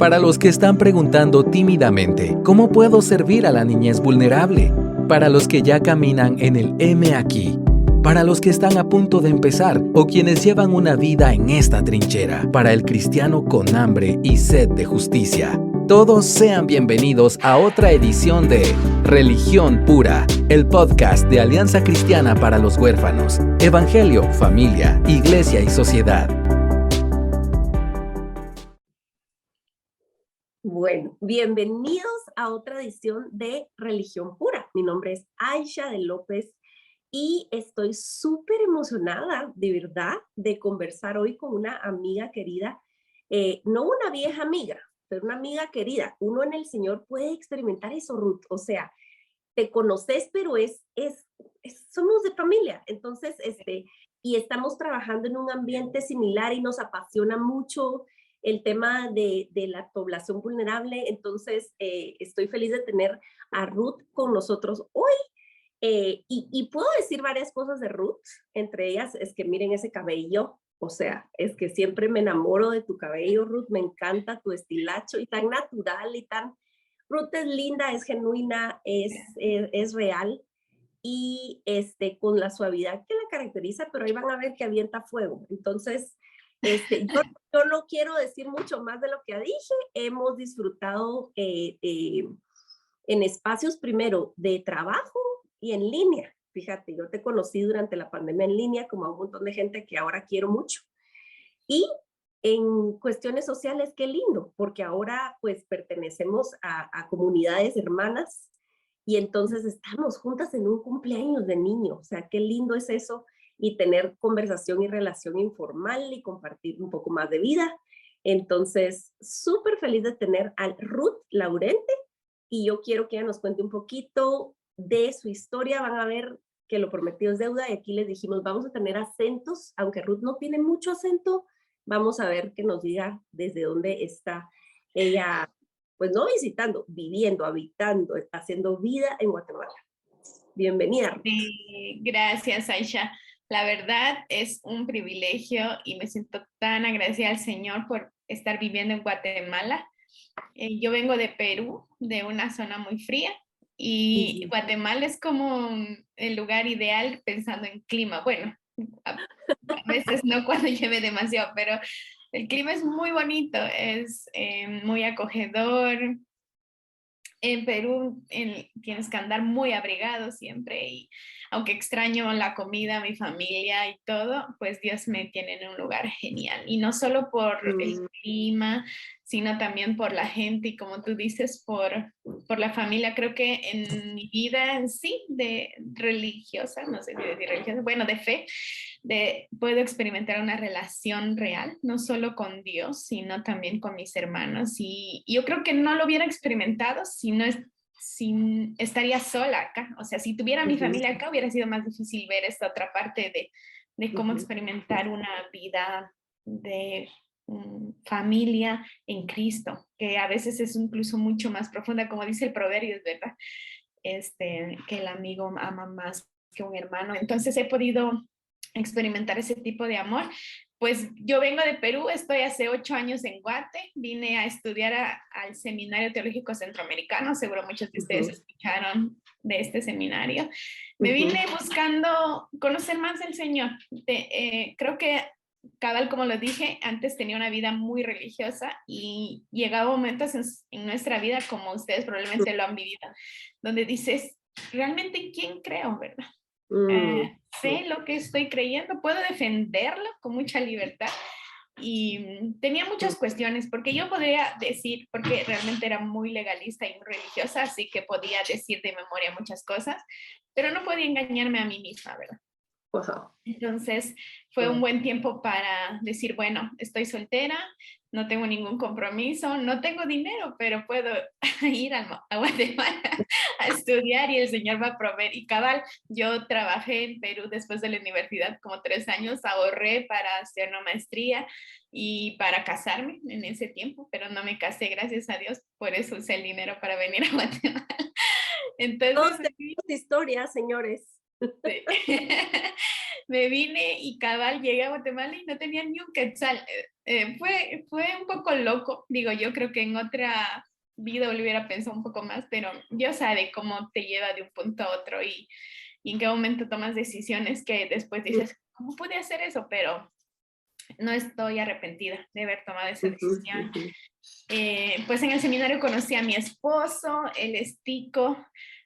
Para los que están preguntando tímidamente, ¿cómo puedo servir a la niñez vulnerable? Para los que ya caminan en el M aquí. Para los que están a punto de empezar o quienes llevan una vida en esta trinchera. Para el cristiano con hambre y sed de justicia. Todos sean bienvenidos a otra edición de Religión Pura, el podcast de Alianza Cristiana para los Huérfanos, Evangelio, Familia, Iglesia y Sociedad. Bueno, bienvenidos a otra edición de Religión Pura. Mi nombre es Aisha de López y estoy súper emocionada, de verdad, de conversar hoy con una amiga querida, no una vieja amiga, pero una amiga querida. Uno en el Señor puede experimentar eso, Ruth. O sea, te conoces, pero somos de familia. Entonces, y estamos trabajando en un ambiente similar y nos apasiona mucho el tema de la población vulnerable. Entonces, estoy feliz de tener a Ruth con nosotros hoy. Y puedo decir varias cosas de Ruth. Entre ellas es que miren ese cabello. O sea, es que siempre me enamoro de tu cabello, Ruth. Me encanta tu estilacho y tan natural y tan... Ruth es linda, es genuina, es real y con la suavidad que la caracteriza, pero ahí van a ver que avienta fuego. Entonces, yo no quiero decir mucho más de lo que dije. Hemos disfrutado en espacios primero de trabajo y en línea. Fíjate, yo te conocí durante la pandemia en línea como a un montón de gente que ahora quiero mucho. Y en cuestiones sociales, qué lindo, porque ahora pues pertenecemos a comunidades hermanas y entonces estamos juntas en un cumpleaños de niño. O sea, qué lindo es eso y tener conversación y relación informal y compartir un poco más de vida. Entonces, súper feliz de tener a Ruth Laurente y yo quiero que ella nos cuente un poquito de su historia. Van a ver que lo prometido es deuda y aquí les dijimos, vamos a tener acentos, aunque Ruth no tiene mucho acento. Vamos a ver que nos diga desde dónde está ella, pues no visitando, viviendo, habitando, haciendo vida en Guatemala. Bienvenida, Ruth. Sí, gracias, Aisha. La verdad es un privilegio y me siento tan agradecida al Señor por estar viviendo en Guatemala. Yo vengo de Perú, de una zona muy fría, y Guatemala es como el lugar ideal pensando en clima. Bueno, a veces no cuando llueve demasiado, pero el clima es muy bonito, es muy acogedor. En Perú tienes que andar muy abrigado siempre y aunque extraño la comida, mi familia y todo, pues Dios me tiene en un lugar genial. Y no solo por el clima, sino también por la gente y como tú dices, por la familia. Creo que en mi vida en sí, de religiosa, no sé si decir religiosa, bueno, de fe, puedo experimentar una relación real, no solo con Dios, sino también con mis hermanos. Y yo creo que no lo hubiera experimentado si estaría sola acá. O sea, si tuviera mi familia acá, hubiera sido más difícil ver esta otra parte de cómo experimentar una vida de familia en Cristo, que a veces es incluso mucho más profunda, como dice el proverbio, es verdad, que el amigo ama más que un hermano. Entonces he podido experimentar ese tipo de amor. Pues yo vengo de Perú, estoy hace 8 años en Guate, vine a estudiar al Seminario Teológico Centroamericano, seguro muchos de ustedes escucharon de este seminario. Me vine buscando conocer más del Señor. Creo que, cabal, como lo dije, antes tenía una vida muy religiosa y llegaba momentos en nuestra vida, como ustedes probablemente lo han vivido, donde dices, ¿realmente en quién creo, verdad? Sé lo que estoy creyendo, puedo defenderlo con mucha libertad y tenía muchas cuestiones porque yo podría decir, porque realmente era muy legalista y muy religiosa, así que podía decir de memoria muchas cosas, pero no podía engañarme a mí misma, ¿verdad? Entonces fue un buen tiempo para decir, bueno, estoy soltera, no tengo ningún compromiso, no tengo dinero, pero puedo ir a Guatemala a estudiar y el Señor va a proveer. Y cabal, yo trabajé en Perú después de la universidad como 3 años, ahorré para hacer una maestría y para casarme en ese tiempo, pero no me casé, gracias a Dios, por eso usé el dinero para venir a Guatemala. Entonces, todos tenemos historias, señores. Sí. Me vine y cabal llegué a Guatemala y no tenía ni un quetzal. Fue un poco loco, digo, yo creo que en otra vida lo hubiera pensado un poco más, pero Dios sabe cómo te lleva de un punto a otro y en qué momento tomas decisiones que después dices, ¿cómo pude hacer eso? Pero no estoy arrepentida de haber tomado esa decisión. Pues en el seminario conocí a mi esposo, él es tico.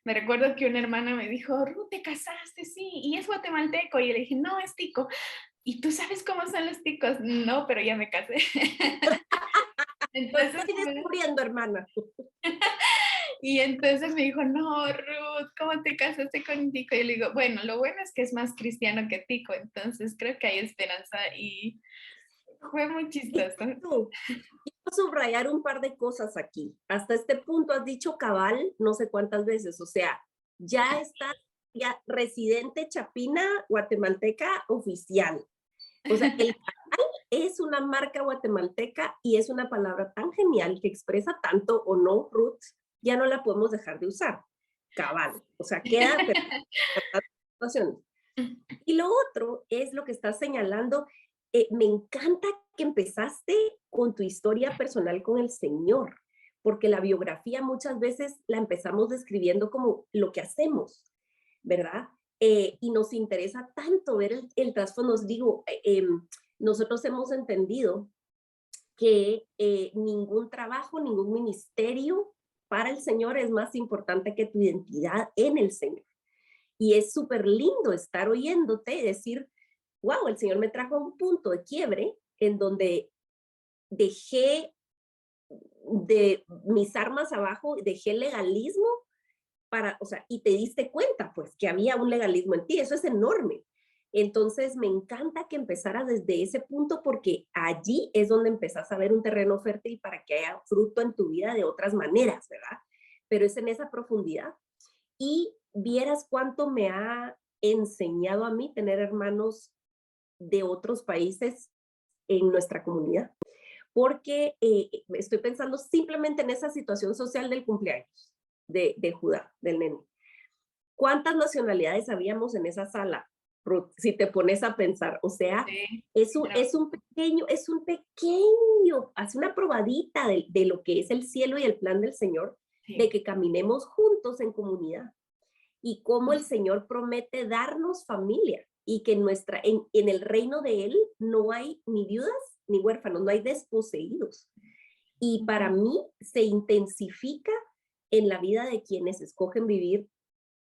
Me recuerdo que una hermana me dijo, Ruth, ¿te casaste? Sí, y es guatemalteco. Y yo le dije, no, es tico. ¿Y tú sabes cómo son los ticos? No, pero ya me casé. Lo Entonces, estoy descubriendo, hermana. y entonces me dijo, no, Ruth, ¿cómo te casaste con tico? Y yo le digo, bueno, lo bueno es que es más cristiano que tico, entonces creo que hay esperanza y fue muy chistoso. Quiero subrayar un par de cosas aquí. Hasta este punto has dicho cabal no sé cuántas veces, o sea, ya estás ya residente chapina guatemalteca oficial. O sea, el cabal es una marca guatemalteca y es una palabra tan genial que expresa tanto o no, Ruth, ya no la podemos dejar de usar. Cabal, o sea, queda situaciones. Y lo otro es lo que estás señalando. Me encanta que empezaste con tu historia personal con el Señor, porque la biografía muchas veces la empezamos describiendo como lo que hacemos, ¿verdad? Y nos interesa tanto ver el trasfondo. Digo, nosotros hemos entendido que ningún trabajo, ningún ministerio para el Señor es más importante que tu identidad en el Señor. Y es súper lindo estar oyéndote y decir, wow, el Señor me trajo a un punto de quiebre en donde dejé de mis armas abajo, dejé el legalismo para, o sea, y te diste cuenta, pues, que había un legalismo en ti. Eso es enorme. Entonces, me encanta que empezaras desde ese punto porque allí es donde empezás a ver un terreno fértil para que haya fruto en tu vida de otras maneras, ¿verdad? Pero es en esa profundidad. Y vieras cuánto me ha enseñado a mí tener hermanos de otros países en nuestra comunidad, porque estoy pensando simplemente en esa situación social del cumpleaños de Judá, del nene. ¿Cuántas nacionalidades habíamos en esa sala, Ruth? Si te pones a pensar, o sea, Sí, es un pequeño, hace una probadita de lo que es el cielo y el plan del Señor, sí. de que caminemos juntos en comunidad y cómo el Señor promete darnos familia y que en el reino de Él no hay ni viudas ni huérfanos, no hay desposeídos. Y para mí se intensifica en la vida de quienes escogen vivir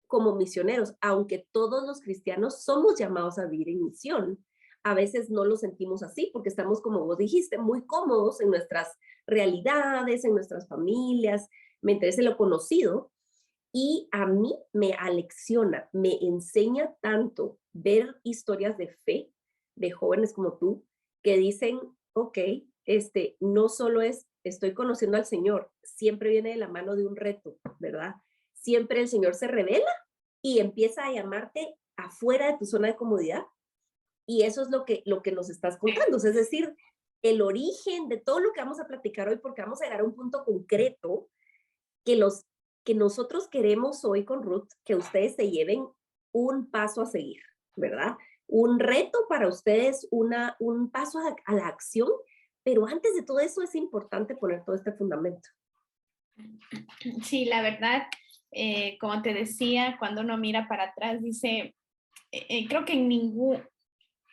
como misioneros, aunque todos los cristianos somos llamados a vivir en misión. A veces no lo sentimos así porque estamos, como vos dijiste, muy cómodos en nuestras realidades, en nuestras familias, me interesa lo conocido. Y a mí me alecciona, me enseña tanto ver historias de fe de jóvenes como tú que dicen, ok, no solo es, estoy conociendo al Señor, siempre viene de la mano de un reto, ¿verdad? Siempre el Señor se revela y empieza a llamarte afuera de tu zona de comodidad. Y eso es lo que nos estás contando, es decir, el origen de todo lo que vamos a platicar hoy, porque vamos a llegar a un punto concreto que nosotros queremos hoy con Ruth, que ustedes se lleven un paso a seguir, ¿verdad? Un reto para ustedes, un paso a la acción, pero antes de todo eso es importante poner todo este fundamento. Sí, la verdad, como te decía, cuando uno mira para atrás, dice, creo que en ningún,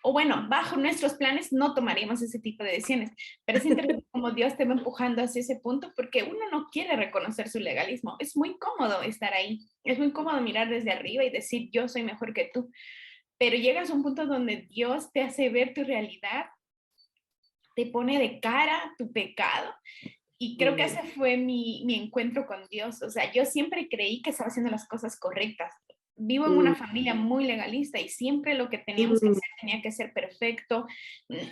o bueno, bajo nuestros planes no tomaríamos ese tipo de decisiones, pero es interesante como Dios te va empujando hacia ese punto porque uno no quiere reconocer su legalismo. Es muy cómodo estar ahí, es muy cómodo mirar desde arriba y decir yo soy mejor que tú, pero llegas a un punto donde Dios te hace ver tu realidad, te pone de cara tu pecado. Y creo que ese fue mi encuentro con Dios. O sea, yo siempre creí que estaba haciendo las cosas correctas. Vivo en una familia muy legalista y siempre lo que teníamos que hacer tenía que ser perfecto,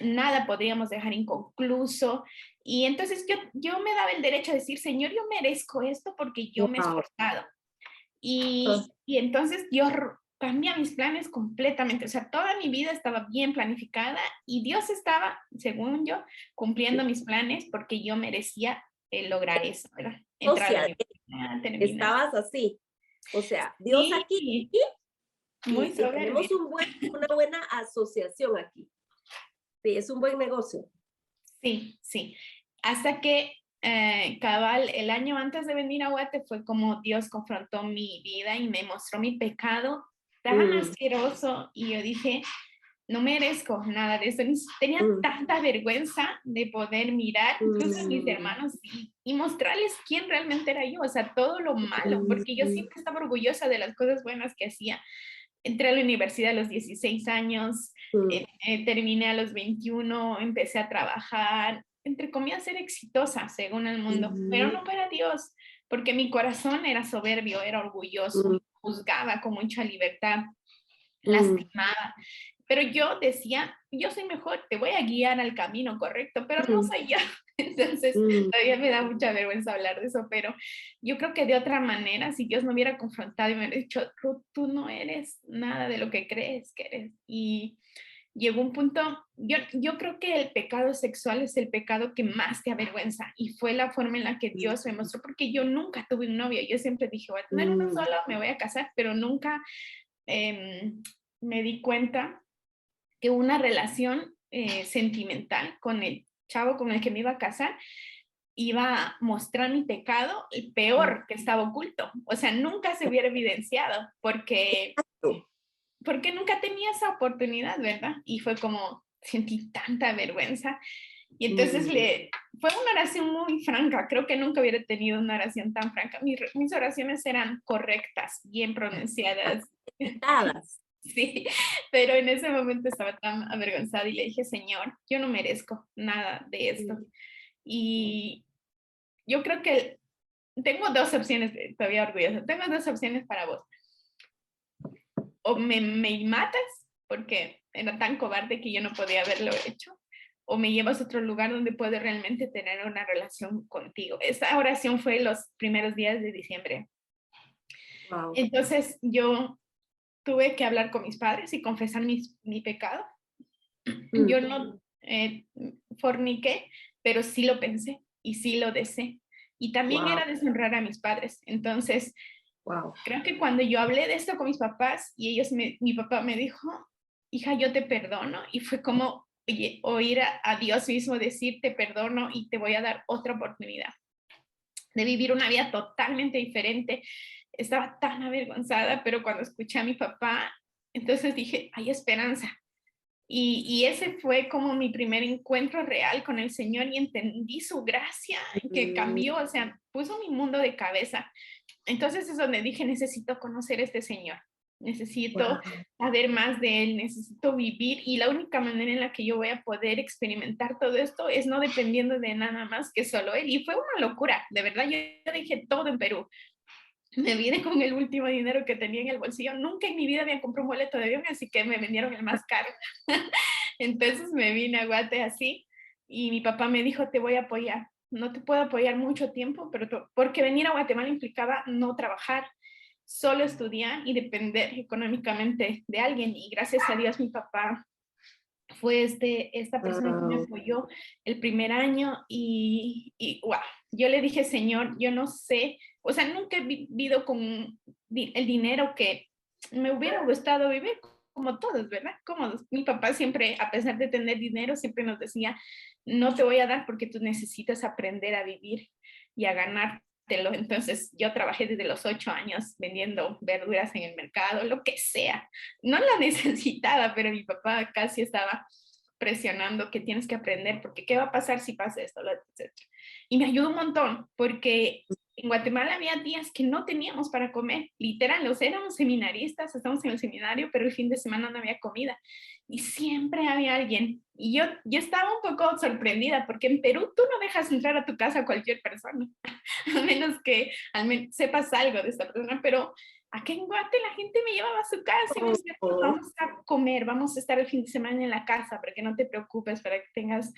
nada podríamos dejar inconcluso. Y entonces yo me daba el derecho a decir, Señor, yo merezco esto porque yo me he esforzado. Y entonces yo cambié mis planes completamente. O sea, toda mi vida estaba bien planificada y Dios estaba, según yo, cumpliendo mis planes porque yo merecía lograr eso, ¿verdad? Entrar a la universidad, terminar. Estabas así. O sea, Dios sí, aquí muy y tenemos una buena asociación aquí. Sí, es un buen negocio. Sí, sí. Hasta que cabal, el año antes de venir a Guate fue como Dios confrontó mi vida y me mostró mi pecado tan Mm, asqueroso y yo dije, no merezco nada de eso. Tenía mm, tanta vergüenza de poder mirar incluso a mis mm, hermanos y mostrarles quién realmente era yo, o sea, todo lo malo, porque yo mm, siempre estaba orgullosa de las cosas buenas que hacía. Entré a la universidad a los 16 años, mm, terminé a los 21, empecé a trabajar, entre comillas, ser exitosa según el mundo, pero no para Dios, porque mi corazón era soberbio, era orgulloso, mm, juzgaba con mucha libertad, mm, lastimaba. Pero yo decía, yo soy mejor, te voy a guiar al camino correcto, pero no mm, soy yo. Entonces, mm, todavía me da mucha vergüenza hablar de eso, pero yo creo que de otra manera, si Dios me hubiera confrontado y me hubiera dicho, Ruth, tú no eres nada de lo que crees que eres. Y llegó un punto, yo creo que el pecado sexual es el pecado que más te avergüenza y fue la forma en la que Dios me mostró, porque yo nunca tuve un novio, yo siempre dije, voy a tener uno mm, solo, me voy a casar, pero nunca me di cuenta que una relación sentimental con el chavo con el que me iba a casar iba a mostrar mi pecado, el peor que estaba oculto. O sea, nunca se hubiera evidenciado porque nunca tenía esa oportunidad, ¿verdad? Y fue como, sentí tanta vergüenza. Y entonces mm. fue una oración muy franca. Creo que nunca hubiera tenido una oración tan franca. Mis oraciones eran correctas, bien pronunciadas. Meditadas. Sí, pero en ese momento estaba tan avergonzada y le dije, Señor, yo no merezco nada de esto. Mm, Y yo creo que tengo dos opciones, todavía orgullosa, tengo dos opciones para vos. O me matas, porque era tan cobarde que yo no podía haberlo hecho, o me llevas a otro lugar donde puedo realmente tener una relación contigo. Esa oración fue los primeros días de diciembre. wow. Entonces yo tuve que hablar con mis padres y confesar mi pecado. Mm, Yo no forniqué, pero sí lo pensé y sí lo deseé. Y también wow, era deshonrar a mis padres. Entonces, wow. creo que cuando yo hablé de esto con mis papás y mi papá me dijo, hija, yo te perdono. Y fue como oír a Dios mismo decir, te perdono y te voy a dar otra oportunidad de vivir una vida totalmente diferente. Estaba tan avergonzada, pero cuando escuché a mi papá, entonces dije, hay esperanza. Y ese fue como mi primer encuentro real con el Señor y entendí su gracia que Mm, cambió, o sea, puso mi mundo de cabeza. Entonces es donde dije, necesito conocer a este Señor, necesito wow. saber más de Él, necesito vivir y la única manera en la que yo voy a poder experimentar todo esto es no dependiendo de nada más que solo Él. Y fue una locura, de verdad, yo dejé todo en Perú. Me vine con el último dinero que tenía en el bolsillo. Nunca en mi vida había comprado un boleto de avión, así que me vendieron el más caro. Entonces me vine a Guate así y mi papá me dijo, te voy a apoyar. No te puedo apoyar mucho tiempo, pero porque venir a Guatemala implicaba no trabajar, solo estudiar y depender económicamente de alguien. Y gracias a Dios mi papá fue esta persona que me Wow. apoyó el primer año y wow, yo le dije, Señor, yo no sé, o sea, nunca he vivido con el dinero que me hubiera gustado vivir como todos, ¿verdad? Como mi papá siempre, a pesar de tener dinero, siempre nos decía, no te voy a dar porque tú necesitas aprender a vivir y a ganar. Entonces yo trabajé desde los 8 años vendiendo verduras en el mercado, lo que sea. No la necesitaba, pero mi papá casi estaba presionando que tienes que aprender, porque ¿qué va a pasar si pasa esto? Etc. Y me ayudó un montón, porque en Guatemala había días que no teníamos para comer, literal, o sea, éramos seminaristas, estábamos en el seminario, pero el fin de semana no había comida. Y siempre había alguien. Y yo estaba un poco sorprendida, porque en Perú tú no dejas entrar a tu casa a cualquier persona, a menos que al menos sepas algo de esta persona, pero acá en Guate la gente me llevaba a su casa y me decía, Oh, vamos a comer, vamos a estar el fin de semana en la casa para que no te preocupes, para que tengas,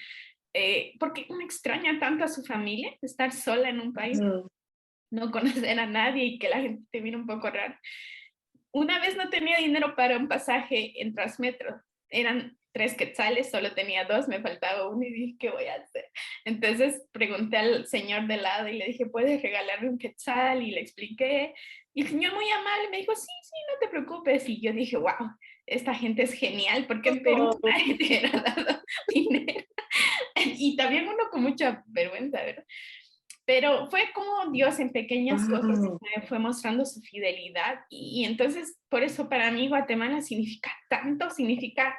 porque uno extraña tanto a su familia, estar sola en un país, mm, no conocer a nadie y que la gente te mire un poco raro. Una vez no tenía dinero para un pasaje en Transmetro, eran 3 quetzales, solo tenía 2, me faltaba uno y dije, ¿qué voy a hacer? Entonces pregunté al señor de lado y le dije, ¿puedes regalarme un quetzal? Y le expliqué. Y el señor muy amable me dijo, sí, sí, no te preocupes. Y yo dije, wow, esta gente es genial, porque en Perú oh, nadie te hubiera dado dinero. y también uno con mucha vergüenza, ¿verdad? Pero fue como Dios en pequeñas cosas Wow. me fue mostrando su fidelidad y entonces por eso para mí Guatemala significa tanto, significa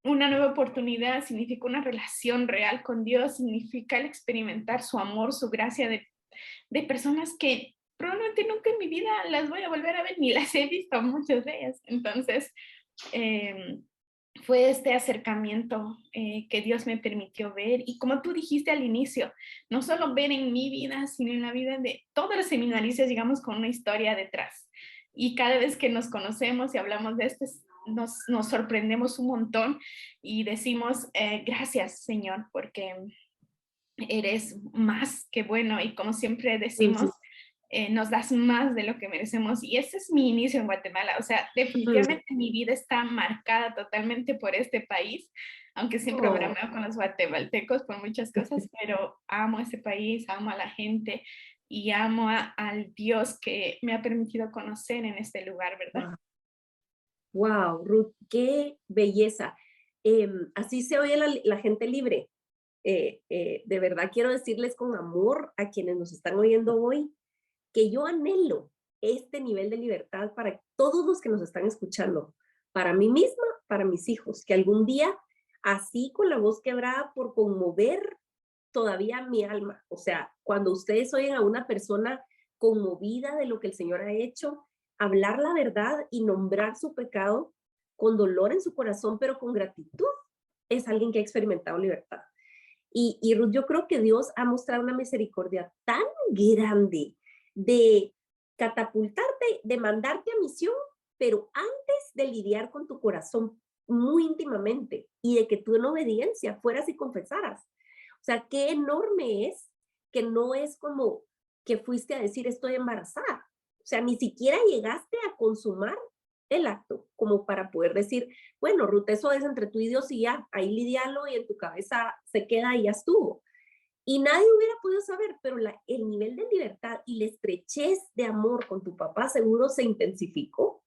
una nueva oportunidad, significa una relación real con Dios, significa el experimentar su amor, su gracia de personas que probablemente nunca en mi vida las voy a volver a ver, ni las he visto, muchas de ellas. Entonces, eh, fue este acercamiento que Dios me permitió ver. Y como tú dijiste al inicio, no solo ver en mi vida, sino en la vida de todos los seminaristas, digamos, con una historia detrás. Y cada vez que nos conocemos y hablamos de esto, nos sorprendemos un montón y decimos, gracias, Señor, porque eres más que bueno y como siempre Ujú, decimos, nos das más de lo que merecemos. Y ese es mi inicio en Guatemala. O sea, ujú. definitivamente mi vida está marcada totalmente por este país, aunque siempre Oh, bromeo con los guatemaltecos por muchas cosas, pero amo este país, amo a la gente y amo al Dios que me ha permitido conocer en este lugar, ¿verdad? wow. Wow, Ruth, qué belleza. Así se oye la gente libre. De verdad quiero decirles con amor a quienes nos están oyendo hoy que yo anhelo este nivel de libertad para todos los que nos están escuchando, para mí misma, para mis hijos, que algún día, así con la voz quebrada por conmover todavía mi alma, o sea, cuando ustedes oyen a una persona conmovida de lo que el Señor ha hecho, hablar la verdad y nombrar su pecado con dolor en su corazón, pero con gratitud, es alguien que ha experimentado libertad. Y Ruth, yo creo que Dios ha mostrado una misericordia tan grande de catapultarte, de mandarte a misión, pero antes de lidiar con tu corazón muy íntimamente y de que tú en obediencia fueras y confesaras. O sea, qué enorme es que no es como que fuiste a decir estoy embarazada. O sea, ni siquiera llegaste a consumar el acto como para poder decir, bueno, Ruth, eso es entre tú y Dios y ya, ahí lidialo y en tu cabeza se queda y ya estuvo. Y nadie hubiera podido saber, pero el nivel de libertad y la estrechez de amor con tu papá seguro se intensificó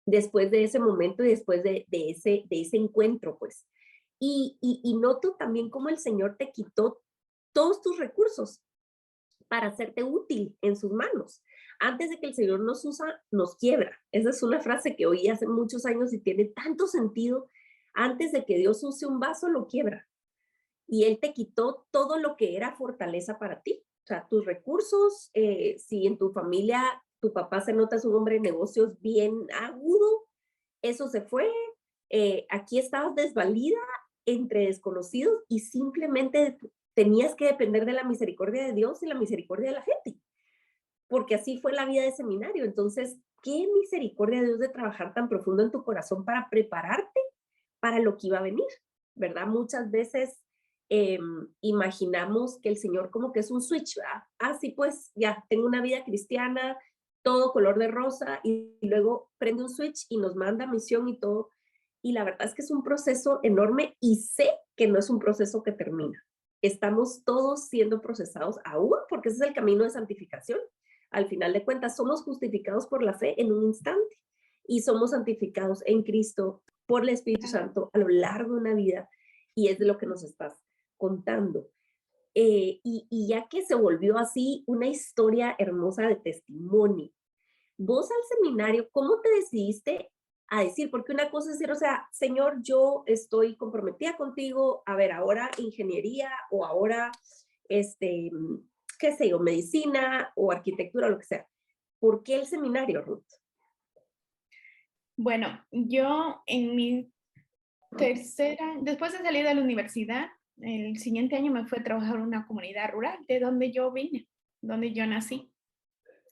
después de ese momento y después de ese encuentro, pues. Y noto también cómo el Señor te quitó todos tus recursos para hacerte útil en sus manos. Antes de que el Señor nos usa, nos quiebra. Esa es una frase que oí hace muchos años y tiene tanto sentido. Antes de que Dios use un vaso, lo quiebra. Y Él te quitó todo lo que era fortaleza para ti. O sea, tus recursos, si en tu familia tu papá se nota es un hombre de negocios bien agudo, eso se fue. Aquí estabas desvalida entre desconocidos y simplemente tenías que depender de la misericordia de Dios y la misericordia de la gente, porque así fue la vida de seminario. Entonces, qué misericordia de Dios de trabajar tan profundo en tu corazón para prepararte para lo que iba a venir, ¿verdad? Muchas veces imaginamos que el Señor como que es un switch, ¿verdad? Ah, sí, pues ya, tengo una vida cristiana, todo color de rosa, y luego prende un switch y nos manda misión y todo. Y la verdad es que es un proceso enorme y sé que no es un proceso que termina. Estamos todos siendo procesados aún, porque ese es el camino de santificación. Al final de cuentas, somos justificados por la fe en un instante y somos santificados en Cristo por el Espíritu Santo a lo largo de una vida, y es de lo que nos estás contando. Y ya que se volvió así una historia hermosa de testimonio, vos al seminario, ¿cómo te decidiste a decir? Porque una cosa es decir, o sea, Señor, yo estoy comprometida contigo, a ver, ahora ingeniería o ahora, este, qué sé yo, medicina o arquitectura o lo que sea. ¿Por qué el seminario, Ruth? Bueno, yo en mi después de salir de la universidad, el siguiente año me fui a trabajar en una comunidad rural de donde yo vine, donde yo nací.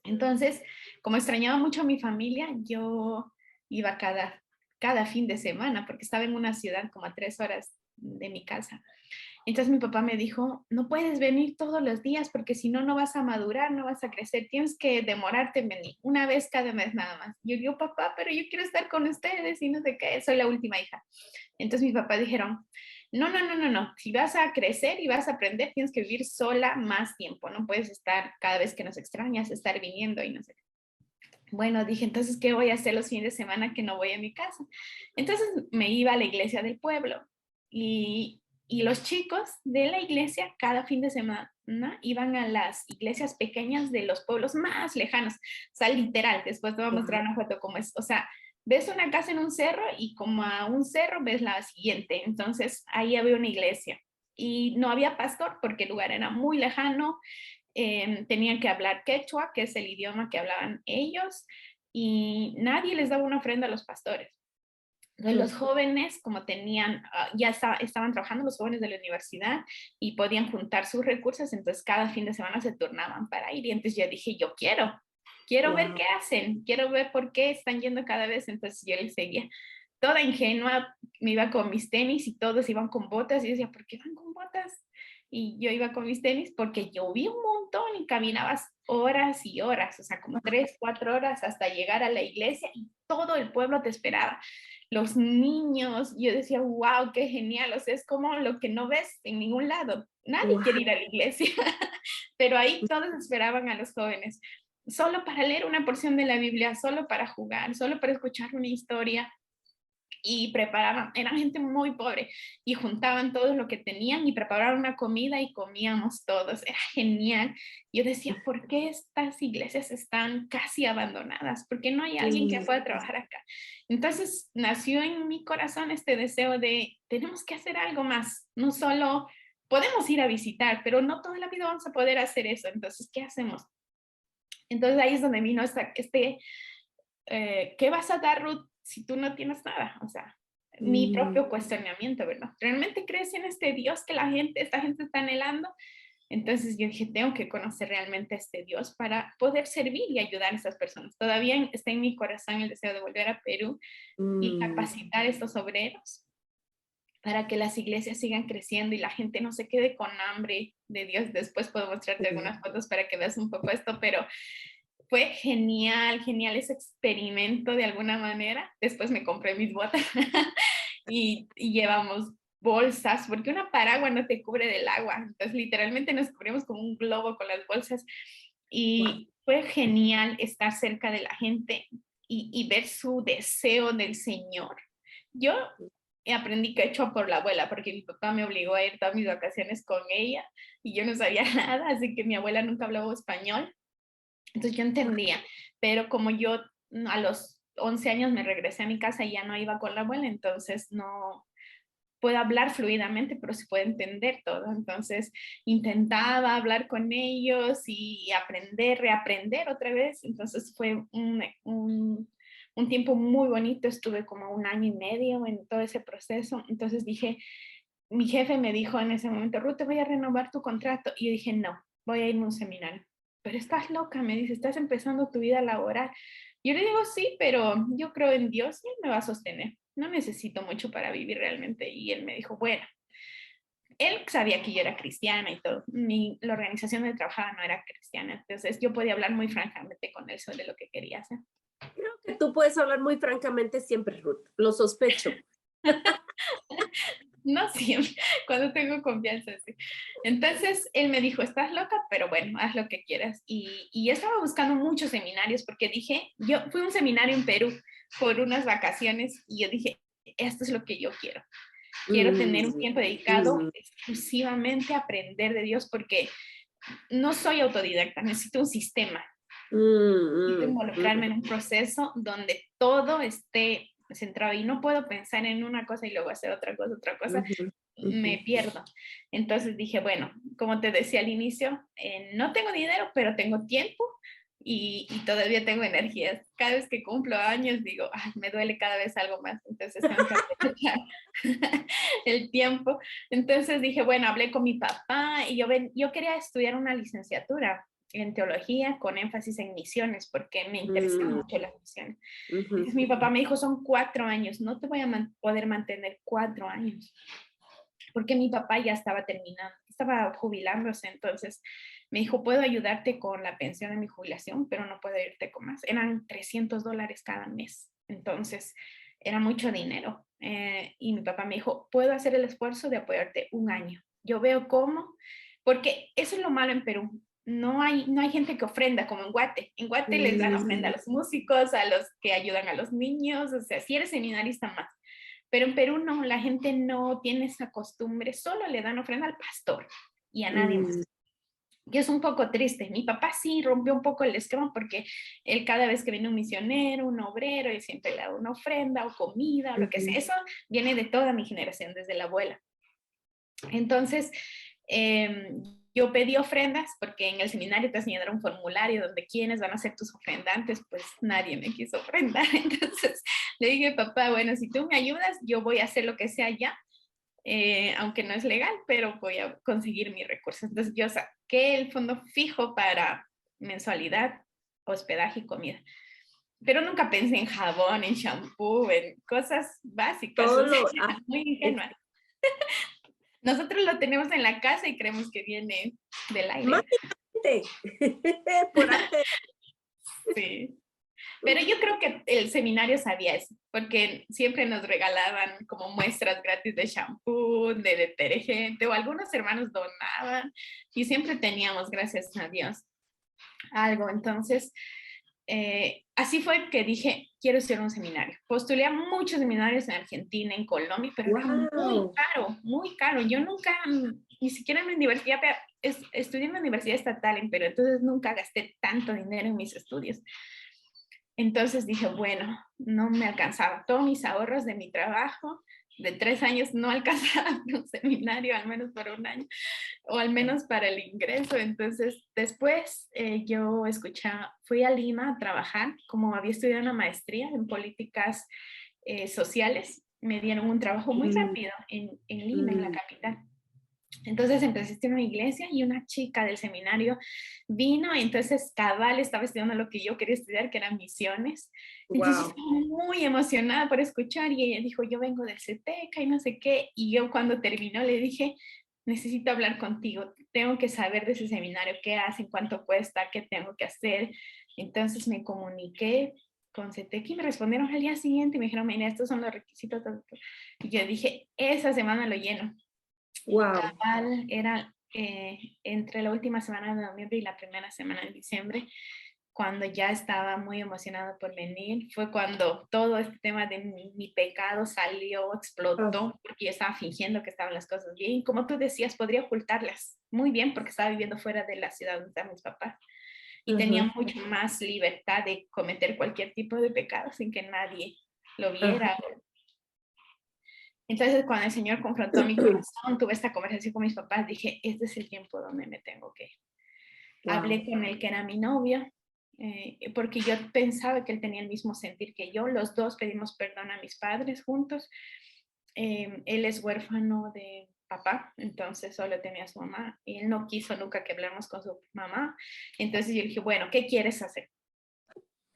Entonces, como extrañaba mucho a mi familia, yo iba cada fin de semana porque estaba en una ciudad como a 3 horas de mi casa. Entonces mi papá me dijo, no puedes venir todos los días porque si no, no vas a madurar, no vas a crecer, tienes que demorarte en venir, una vez cada mes nada más. Yo digo, papá, pero yo quiero estar con ustedes y no sé qué, soy la última hija. Entonces mis papás dijeron, no, no, no, no, no, si vas a crecer y vas a aprender, tienes que vivir sola más tiempo, no puedes estar cada vez que nos extrañas, estar viniendo y no sé qué. Bueno, dije, entonces, ¿qué voy a hacer los fines de semana que no voy a mi casa? Entonces me iba a la iglesia del pueblo y Y los chicos de la iglesia cada fin de semana iban a las iglesias pequeñas de los pueblos más lejanos. O sea, literal, después te voy a mostrar una foto como es. O sea, ves una casa en un cerro y como a un cerro ves la siguiente. Entonces, ahí había una iglesia. Y no había pastor porque el lugar era muy lejano. Tenían que hablar quechua, que es el idioma que hablaban ellos. Y nadie les daba una ofrenda a los pastores. Entonces, los jóvenes, como tenían, estaban trabajando los jóvenes de la universidad y podían juntar sus recursos, entonces cada fin de semana se turnaban para ir. Y entonces yo dije, yo quiero ver qué hacen, quiero ver por qué están yendo cada vez. Entonces yo les seguía. Toda ingenua, me iba con mis tenis y todos iban con botas. Y yo decía, ¿por qué van con botas? Y yo iba con mis tenis porque llovía un montón y caminabas horas y horas, o sea, como 3, 4 horas hasta llegar a la iglesia y todo el pueblo te esperaba. Los niños, yo decía, wow, qué genial, o sea, es como lo que no ves en ningún lado. Nadie quiere ir a la iglesia, pero ahí todos esperaban a los jóvenes, solo para leer una porción de la Biblia, solo para jugar, solo para escuchar una historia. Y preparaban, eran gente muy pobre y juntaban todo lo que tenían y preparaban una comida y comíamos todos, era genial. Yo decía, ¿por qué estas iglesias están casi abandonadas? ¿Por qué no hay alguien que pueda trabajar acá? Entonces nació en mi corazón este deseo de, tenemos que hacer algo más, no solo podemos ir a visitar, pero no toda la vida vamos a poder hacer eso, entonces, ¿qué hacemos? Entonces ahí es donde vino ¿qué vas a dar, Ruth, si tú no tienes nada? O sea, mi propio cuestionamiento, ¿verdad? ¿Realmente crees en este Dios que esta gente está anhelando? Entonces yo dije, tengo que conocer realmente a este Dios para poder servir y ayudar a esas personas. Todavía está en mi corazón el deseo de volver a Perú y capacitar a estos obreros para que las iglesias sigan creciendo y la gente no se quede con hambre de Dios. Después puedo mostrarte algunas fotos para que veas un poco esto, pero fue genial, genial ese experimento de alguna manera. Después me compré mis botas y llevamos bolsas, porque una paraguas no te cubre del agua. Entonces, literalmente nos cubrimos como un globo con las bolsas. Y fue genial estar cerca de la gente y ver su deseo del Señor. Yo aprendí quechua por la abuela, porque mi papá me obligó a ir todas mis vacaciones con ella y yo no sabía nada, así que mi abuela nunca hablaba español. Entonces yo entendía, pero como yo a los 11 años me regresé a mi casa y ya no iba con la abuela, entonces no puedo hablar fluidamente, pero se puede entender todo. Entonces intentaba hablar con ellos y aprender, reaprender otra vez. Entonces fue un tiempo muy bonito, estuve como 1 año y medio en todo ese proceso. Entonces dije, mi jefe me dijo en ese momento, Ruth, te voy a renovar tu contrato. Y yo dije, no, voy a irme a un seminario. Pero estás loca, me dice, estás empezando tu vida laboral. Yo le digo, sí, pero yo creo en Dios y Él me va a sostener. No necesito mucho para vivir realmente. Y él me dijo, bueno, él sabía que yo era cristiana y todo. La organización donde trabajaba no era cristiana. Entonces yo podía hablar muy francamente con él sobre lo que quería hacer. Creo que tú puedes hablar muy francamente siempre, Ruth. Lo sospecho. No siempre, cuando tengo confianza, sí. Entonces él me dijo, estás loca, pero bueno, haz lo que quieras. Y yo estaba buscando muchos seminarios porque dije, yo fui a un seminario en Perú por unas vacaciones y yo dije, esto es lo que yo quiero. Quiero tener un tiempo dedicado exclusivamente a aprender de Dios porque no soy autodidacta, necesito un sistema. Necesito involucrarme en un proceso donde todo esté centrado y no puedo pensar en una cosa y luego hacer otra cosa, me pierdo. Entonces dije, bueno, como te decía al inicio, no tengo dinero, pero tengo tiempo y todavía tengo energías. Cada vez que cumplo años digo, ay, me duele cada vez algo más, entonces tengo que aprovechar el tiempo. Entonces dije, bueno, hablé con mi papá y yo quería estudiar una licenciatura en teología con énfasis en misiones porque me interesan mucho las misiones. Entonces mi papá me dijo, son 4 años, no te voy a poder mantener 4 años, porque mi papá ya estaba terminando, estaba jubilándose, entonces me dijo, puedo ayudarte con la pensión de mi jubilación, pero no puedo irte con más. Eran $300 cada mes, entonces era mucho dinero. Y mi papá me dijo, puedo hacer el esfuerzo de apoyarte 1 año. Yo veo cómo, porque eso es lo malo en Perú. No hay gente que ofrenda como en Guate. En Guate les dan ofrenda a los músicos, a los que ayudan a los niños, o sea, si eres seminarista más. Pero en Perú no, la gente no tiene esa costumbre, solo le dan ofrenda al pastor y a nadie más. Y es un poco triste. Mi papá sí rompió un poco el esquema porque él cada vez que viene un misionero, un obrero, él siempre le da una ofrenda o comida o lo que sea. Eso viene de toda mi generación, desde la abuela. Entonces, yo pedí ofrendas porque en el seminario te enseñaron un formulario donde quiénes van a ser tus ofrendantes, pues nadie me quiso ofrendar. Entonces le dije, papá, bueno, si tú me ayudas, yo voy a hacer lo que sea ya, aunque no es legal, pero voy a conseguir mis recursos. Entonces yo saqué el fondo fijo para mensualidad, hospedaje y comida. Pero nunca pensé en jabón, en shampoo, en cosas básicas. Todo O sea, lo, muy ingenua. Nosotros lo tenemos en la casa y creemos que viene del aire. mágicamente, por arte. Sí. Pero yo creo que el seminario sabía eso, porque siempre nos regalaban como muestras gratis de shampoo, de detergente, o algunos hermanos donaban, y siempre teníamos, gracias a Dios, algo. Entonces, así fue que dije, quiero hacer un seminario. Postulé a muchos seminarios en Argentina, en Colombia, pero era muy caro. Yo nunca, ni siquiera en la universidad, estudié en la Universidad Estatal en Perú, entonces nunca gasté tanto dinero en mis estudios. Entonces dije, bueno, no me alcanzaba. Todos mis ahorros de mi trabajo de 3 años no alcanzaban para un seminario, al menos por un año, o al menos para el ingreso. Entonces, después yo fui a Lima a trabajar, como había estudiado una maestría en políticas sociales, me dieron un trabajo muy rápido en Lima, en la capital. Entonces empecé a estudiar en una iglesia y una chica del seminario vino, y entonces cabal estaba estudiando lo que yo quería estudiar, que eran misiones. Entonces Wow. estaba muy emocionada por escuchar, y ella dijo, yo vengo del CETECA y no sé qué. Y yo cuando terminó le dije, necesito hablar contigo, tengo que saber de ese seminario, qué hacen, cuánto cuesta, qué tengo que hacer. Entonces me comuniqué con CETECA y me respondieron al día siguiente y me dijeron, mira, estos son los requisitos. Y yo dije, esa semana lo lleno. Wow. Cabal, era entre la última semana de noviembre y la primera semana de diciembre, cuando ya estaba muy emocionada por venir. Fue cuando todo este tema de mi pecado salió, explotó, porque yo estaba fingiendo que estaban las cosas bien. Como tú decías, podría ocultarlas muy bien porque estaba viviendo fuera de la ciudad donde estaban mis papás. Y tenía mucho más libertad de cometer cualquier tipo de pecado sin que nadie lo viera. Entonces, cuando el Señor confrontó mi corazón, tuve esta conversación con mis papás, dije, este es el tiempo donde me tengo que ir. Wow. Hablé con él, que era mi novio, porque yo pensaba que él tenía el mismo sentir que yo. Los dos pedimos perdón a mis padres juntos. Él es huérfano de papá, entonces solo tenía a su mamá, y él no quiso nunca que hablemos con su mamá. Entonces yo dije, bueno, ¿qué quieres hacer?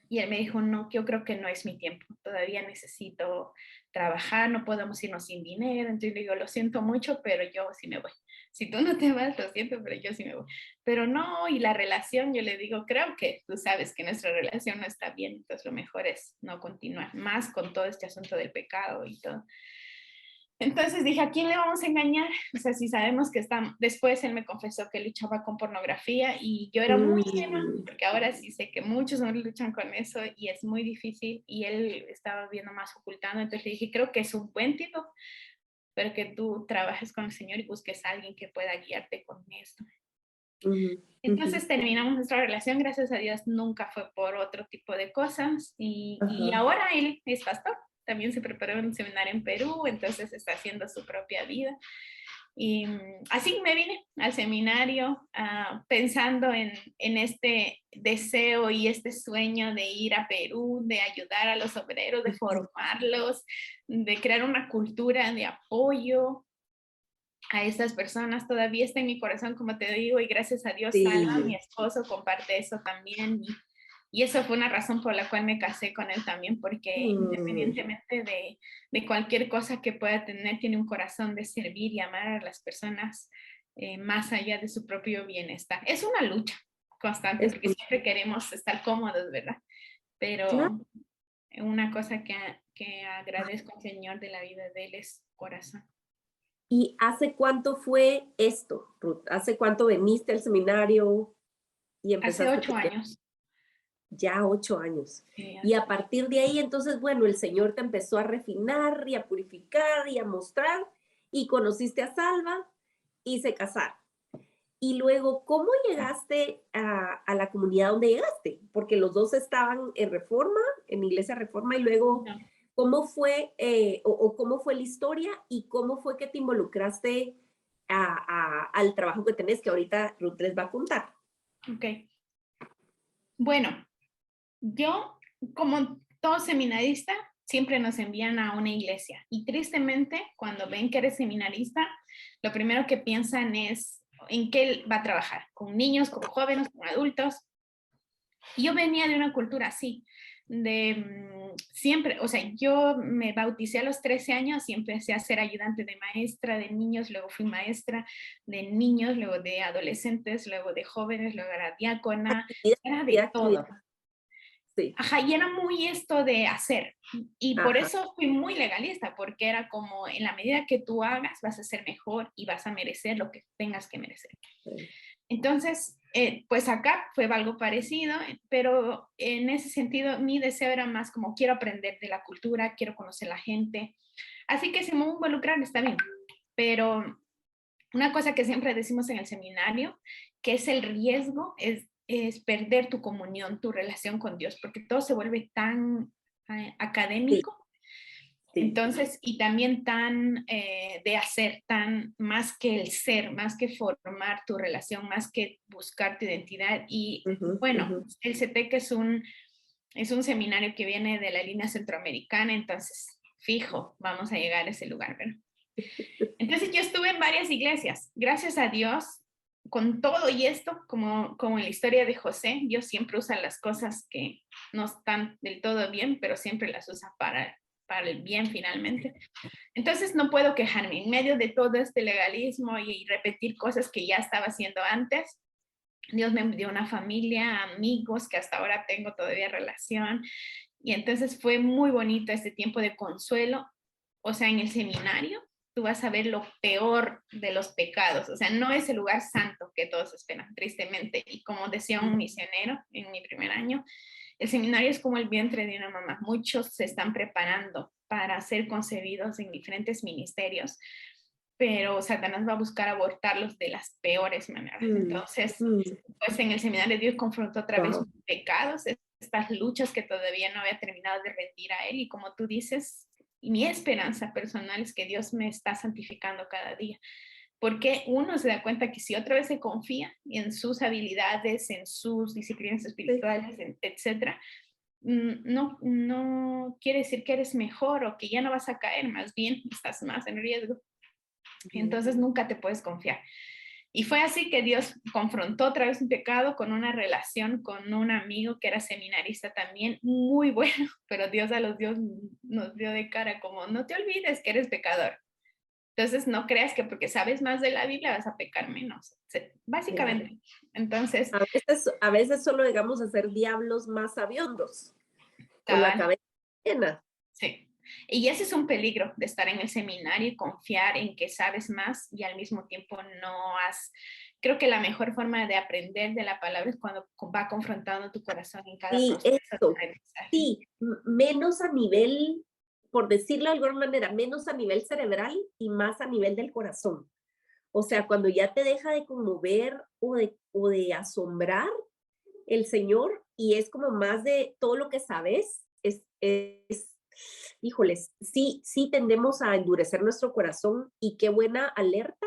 Y él me dijo, no, yo creo que no es mi tiempo, todavía necesito trabajar, no podemos irnos sin dinero. Entonces le digo, lo siento mucho, pero yo sí me voy. Si tú no te vas, lo siento, pero yo sí me voy. Pero no, y la relación, yo le digo, creo que tú sabes que nuestra relación no está bien, entonces lo mejor es no continuar más con todo este asunto del pecado y todo. Entonces dije, ¿a quién le vamos a engañar? O sea, si sabemos que está... Después él me confesó que luchaba con pornografía y yo era muy ingenua, porque ahora sí sé que muchos hombres luchan con eso y es muy difícil, y él estaba viendo más ocultando. Entonces le dije, creo que es un buen tipo, pero que tú trabajes con el Señor y busques a alguien que pueda guiarte con esto. Entonces terminamos nuestra relación, gracias a Dios nunca fue por otro tipo de cosas, y ahora él es pastor. También se preparó en un seminario en Perú, entonces está haciendo su propia vida. Y así me vine al seminario pensando en este deseo y este sueño de ir a Perú, de ayudar a los obreros, de formarlos, de crear una cultura de apoyo a estas personas. Todavía está en mi corazón, como te digo, y gracias a Dios, Salva, mi esposo, comparte eso también. Y eso fue una razón por la cual me casé con él también, porque independientemente de cualquier cosa que pueda tener, tiene un corazón de servir y amar a las personas más allá de su propio bienestar. Es una lucha constante, porque siempre queremos estar cómodos, ¿verdad? Pero una cosa que agradezco al Señor de la vida de él es corazón. ¿Y hace cuánto fue esto, Ruth? ¿Hace cuánto veniste al seminario y empezaste? Hace 8 años. Ya 8 años. Sí, Y a partir de ahí, entonces, bueno, el Señor te empezó a refinar y a purificar y a mostrar y conociste a Salva y se casaron. Y luego, ¿cómo llegaste a la comunidad donde llegaste? Porque los dos estaban en Reforma, en Iglesia Reforma, y luego, no, ¿cómo fue o cómo fue la historia y cómo fue que te involucraste al trabajo que tenés, que ahorita Ruth les va a contar? ok. Bueno, yo, como todo seminarista, siempre nos envían a una iglesia y tristemente cuando ven que eres seminarista, lo primero que piensan es en qué va a trabajar, con niños, con jóvenes, con adultos. Y yo venía de una cultura así, de siempre, o sea, yo me bauticé a los 13 años y empecé a ser ayudante de maestra de niños, luego fui maestra de niños, luego de adolescentes, luego de jóvenes, luego era diácona, era de todo. Actividad. Sí. Ajá, y era muy esto de hacer. Y por Ajá. eso fui muy legalista, porque era como en la medida que tú hagas, vas a ser mejor y vas a merecer lo que tengas que merecer. Sí. Entonces, pues acá fue algo parecido, pero en ese sentido mi deseo era más como quiero aprender de la cultura, quiero conocer la gente. Así que si me voy a involucrar está bien, pero una cosa que siempre decimos en el seminario, que es el riesgo, es perder tu comunión, tu relación con Dios, porque todo se vuelve tan Sí, académico, sí. entonces, y también tan de hacer, tan más que el ser, más que formar tu relación, más que buscar tu identidad. Y Ujú, bueno, ujú. el CETEC es un seminario que viene de la línea centroamericana, entonces, fijo, vamos a llegar a ese lugar, ¿verdad? Entonces yo estuve en varias iglesias, gracias a Dios, con todo y esto, como en la historia de José, Dios siempre usa las cosas que no están del todo bien, pero siempre las usa para el bien finalmente. Entonces no puedo quejarme en medio de todo este legalismo y repetir cosas que ya estaba haciendo antes. Dios me dio una familia, amigos que hasta ahora tengo todavía relación. Y entonces fue muy bonito este tiempo de consuelo. O sea, en el seminario tú vas a ver lo peor de los pecados. O sea, no es el lugar santo que todos esperan, tristemente. Y como decía un misionero en mi primer año, el seminario es como el vientre de una mamá. Muchos se están preparando para ser concebidos en diferentes ministerios, pero Satanás va a buscar abortarlos de las peores maneras. Entonces, pues en el seminario Dios confrontó otra vez Wow. mis pecados, estas luchas que todavía no había terminado de rendir a Él. Y como tú dices, mi esperanza personal es que Dios me está santificando cada día. Porque uno se da cuenta que si otra vez se confía en sus habilidades, en sus disciplinas Sí. espirituales, etcétera, no quiere decir que eres mejor o que ya no vas a caer, más bien estás más en riesgo. Entonces nunca te puedes confiar. Y fue así que Dios confrontó otra vez un pecado con una relación con un amigo que era seminarista también, muy bueno, pero Dios nos dio de cara como, no te olvides que eres pecador. Entonces no creas que porque sabes más de la Biblia vas a pecar menos, básicamente. Entonces, A veces solo llegamos a ser diablos más sabiondos, con la cabal, cabeza llena. sí. Y ese es un peligro de estar en el seminario y confiar en que sabes más y al mismo tiempo no has. Creo que la mejor forma de aprender de la palabra es cuando va confrontando tu corazón en cada Sí, proceso de eso. aprendizaje. Sí, menos a nivel, por decirlo de alguna manera, menos a nivel cerebral y más a nivel del corazón. O sea, Sí. cuando ya te deja de conmover o de asombrar el Señor y es como más de todo lo que sabes, híjoles, sí, sí tendemos a endurecer nuestro corazón y qué buena alerta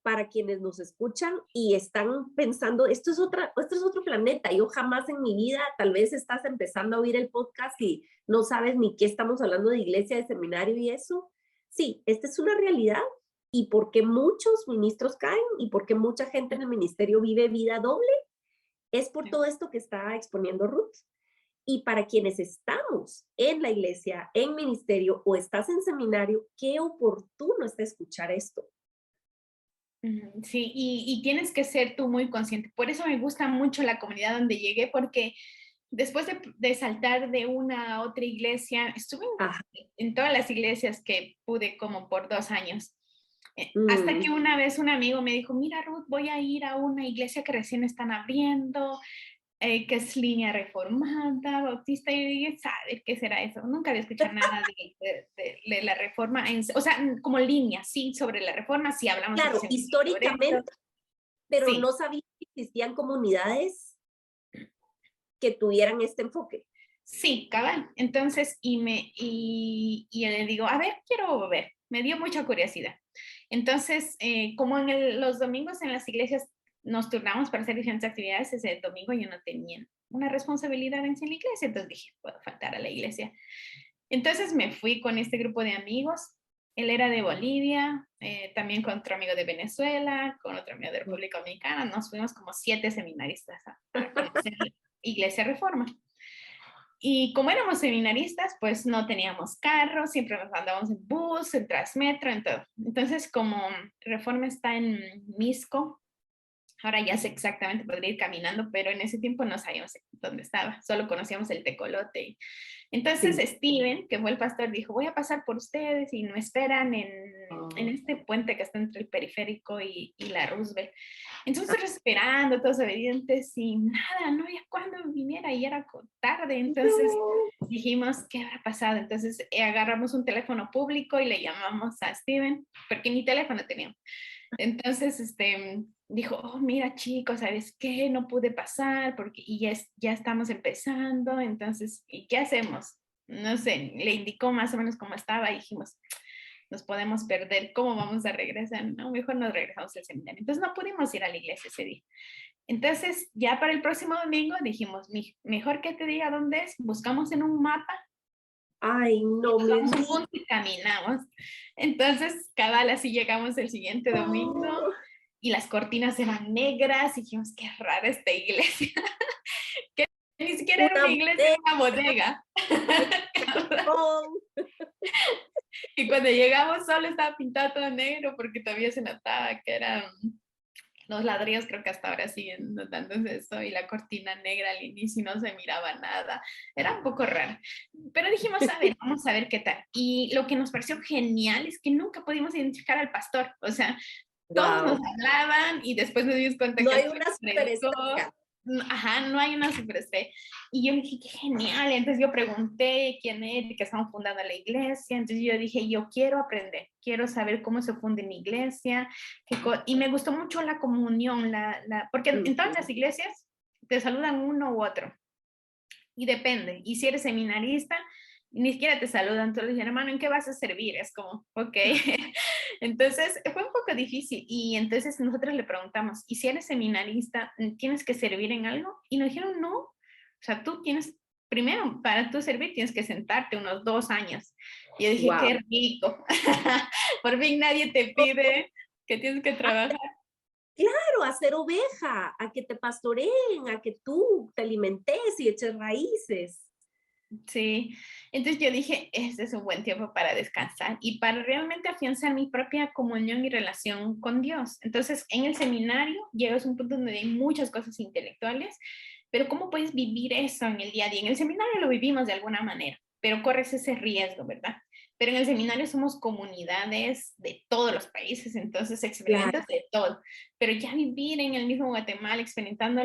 para quienes nos escuchan y están pensando, esto es otro planeta, yo jamás en mi vida, tal vez estás empezando a oír el podcast y no sabes ni qué estamos hablando de iglesia, de seminario y eso. Sí, esta es una realidad y porque muchos ministros caen y porque mucha gente en el ministerio vive vida doble, es por todo esto que está exponiendo Ruth. Y para quienes estamos en la iglesia, en ministerio o estás en seminario, qué oportuno está escuchar esto. Sí, y tienes que ser tú muy consciente. Por eso me gusta mucho la comunidad donde llegué, porque después de saltar de una a otra iglesia, estuve Ah, en todas las iglesias que pude como por 2 años. Hasta que mm, una vez un amigo me dijo, mira Ruth, voy a ir a una iglesia que recién están abriendo, que es línea reformada, bautista, y yo dije, ¿sabe qué será eso? Nunca había escuchado nada de la reforma, o sea, como línea, sí, sobre la reforma, sí hablamos Claro, sobre esto, históricamente, pero sí, no sabía que existían comunidades que tuvieran este enfoque. sí, cabal. Entonces, y yo le digo, a ver, quiero ver, me dio mucha curiosidad. Entonces, como los domingos en las iglesias nos turnamos para hacer diferentes actividades, ese domingo yo no tenía una responsabilidad en sí en la iglesia, entonces dije, puedo faltar a la iglesia. Entonces me fui con este grupo de amigos. Él era de Bolivia, también con otro amigo de Venezuela, con otro amigo de República Dominicana. Nos fuimos como 7 seminaristas a conocer Iglesia Reforma. Y como éramos seminaristas, pues no teníamos carro, siempre nos andábamos en bus, en Transmetro, en todo. Entonces, como Reforma está en Misco, ahora ya sé exactamente, podría ir caminando, pero en ese tiempo no sabíamos dónde estaba, solo conocíamos el Tecolote. Entonces Sí. Steven, que fue el pastor, dijo, voy a pasar por ustedes y me esperan en este puente que está entre el periférico y la Roosevelt. Entonces esperando, todos obedientes y nada, no había cuándo viniera y era tarde. Entonces dijimos, ¿qué habrá pasado? Entonces agarramos un teléfono público y le llamamos a Steven, porque ni teléfono teníamos. Entonces, dijo, oh, mira chicos, ¿sabes qué? No pude pasar porque y ya estamos empezando, entonces, ¿y qué hacemos? No sé, le indicó más o menos cómo estaba y dijimos, nos podemos perder, ¿cómo vamos a regresar? No, mejor nos regresamos al seminario. Entonces no pudimos ir a la iglesia ese día. Entonces, ya para el próximo domingo dijimos, mejor que te diga dónde es, buscamos en un mapa. Ay, no Nos me vamos a un digas. punto y caminamos. Entonces, cabal, así llegamos el siguiente domingo y las cortinas eran negras y dijimos, qué rara esta iglesia. Que ni siquiera era Una una iglesia, era una bodega. oh, Y cuando llegamos solo estaba pintado todo negro porque todavía se notaba que eran los ladrillos, creo que hasta ahora siguen notándose eso, y la cortina negra al inicio y no se miraba nada. Era un poco raro. Pero dijimos, a ver, vamos a ver qué tal. Y lo que nos pareció genial es que nunca pudimos identificar al pastor. O sea, todos nos wow. hablaban y después nos dimos cuenta No que hay hasta una predicó. superestrella. Ajá, no hay una superestrella. Y yo dije, qué genial. Entonces yo pregunté quién era y que estaban fundando la iglesia. Entonces yo dije, yo quiero aprender, quiero saber cómo se funda una iglesia. Y me gustó mucho la comunión, porque en todas las iglesias te saludan uno u otro. Y depende. Y si eres seminarista, ni siquiera te saludan. Entonces dije, hermano, ¿en qué vas a servir? Es como, ok. Entonces fue un poco difícil. Y entonces nosotros le preguntamos, ¿y si eres seminarista, tienes que servir en algo? Y nos dijeron, no. O sea, tú tienes, primero, para tú servir tienes que sentarte unos 2 años. Y yo dije, Wow. qué rico. Por fin nadie te pide que tienes que trabajar. Claro, a ser oveja, a que te pastoreen, a que tú te alimentes y eches raíces. Sí, entonces yo dije, este es un buen tiempo para descansar y para realmente afianzar mi propia comunión y relación con Dios. Entonces, en el seminario llegas a un punto donde hay muchas cosas intelectuales, pero ¿cómo puedes vivir eso en el día a día? En el seminario lo vivimos de alguna manera, pero corres ese riesgo, ¿verdad? Pero en el seminario somos comunidades de todos los países, entonces Claro. experimentas de todo. Pero ya vivir en el mismo Guatemala, experimentando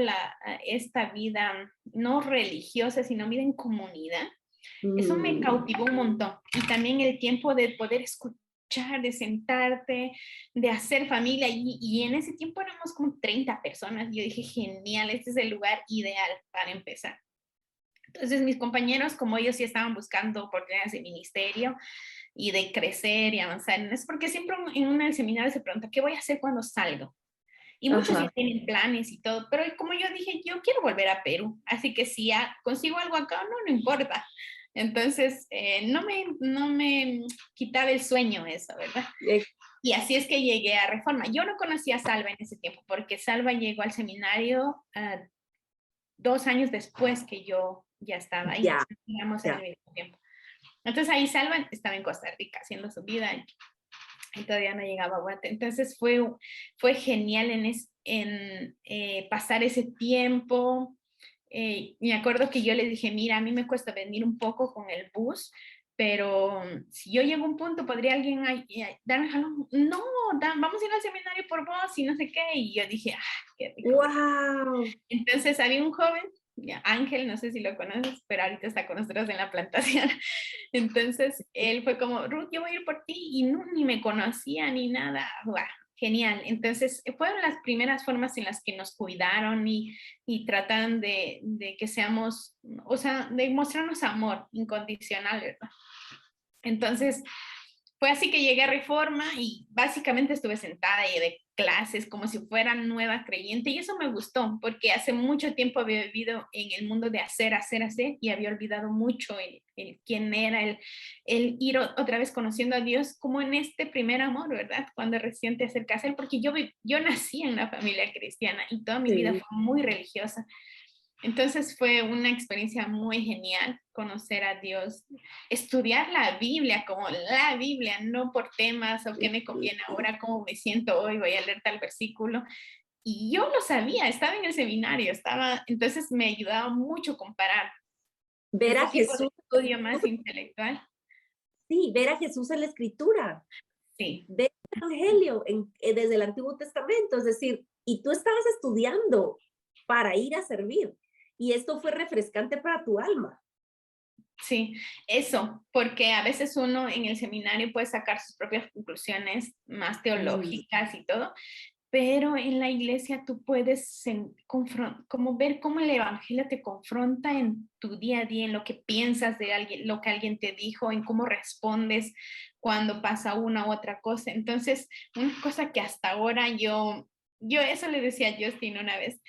esta vida no religiosa, sino vida en comunidad, eso me Mm. cautivó un montón. Y también el tiempo de poder escuchar, de sentarte, de hacer familia. Y en ese tiempo éramos como 30 personas. Yo dije, genial, este es el lugar ideal para empezar. Entonces mis compañeros, como ellos sí estaban buscando oportunidades de ministerio y de crecer y avanzar en eso, porque siempre en un seminario se pregunta, ¿qué voy a hacer cuando salgo? Y muchos ya Ajá. tienen planes y todo, pero como yo dije, yo quiero volver a Perú, así que si ya consigo algo acá, no importa. Entonces, no me quitaba el sueño eso, ¿verdad? Eh, Y así es que llegué a Reforma. Yo no conocía a Salva en ese tiempo, porque Salva llegó al seminario 2 años después que yo ya estaba ahí, ya, digamos en el ya. mismo tiempo. Entonces ahí Salva estaba en Costa Rica haciendo su vida y todavía no llegaba a Guate. Entonces fue genial en pasar ese tiempo. Me acuerdo que yo le dije, mira, a mí me cuesta venir un poco con el bus, pero si yo llego a un punto, ¿podría alguien darme jalón? No, vamos a ir al seminario por vos y no sé qué. Y yo dije, qué rico. Wow. Entonces había un joven Ángel, no sé si lo conoces, pero ahorita está con nosotros en la plantación. Entonces, él fue como, Ruth, yo voy a ir por ti, y no, ni me conocía ni nada. ¡Guau! Genial. Entonces, fueron las primeras formas en las que nos cuidaron y trataron de que seamos, o sea, de mostrarnos amor incondicional, ¿verdad? Entonces, fue así que llegué a Reforma y básicamente estuve sentada y de clases como si fuera nueva creyente, y eso me gustó porque hace mucho tiempo había vivido en el mundo de hacer, hacer, hacer, y había olvidado mucho el quién era, el ir otra vez conociendo a Dios como en este primer amor, ¿verdad? Cuando recién te acercas a Él, porque yo nací en una familia cristiana y toda mi vida Sí. fue muy religiosa. Entonces fue una experiencia muy genial conocer a Dios, estudiar la Biblia como la Biblia, no por temas o qué me conviene ahora, cómo me siento hoy, voy a leer tal versículo. Y yo lo sabía, estaba en el seminario, entonces me ayudaba mucho comparar Ver este a tipo de Jesús, estudio más intelectual. sí, ver a Jesús en la Escritura, Sí, ver el Evangelio desde el Antiguo Testamento, es decir, y tú estabas estudiando para ir a servir, y esto fue refrescante para tu alma. sí, eso, porque a veces uno en el seminario puede sacar sus propias conclusiones más Mm, teológicas y todo, pero en la iglesia tú puedes como ver cómo el evangelio te confronta en tu día a día, en lo que piensas de alguien, lo que alguien te dijo, en cómo respondes cuando pasa una u otra cosa. Entonces, una cosa que hasta ahora yo eso le decía a Justin una vez.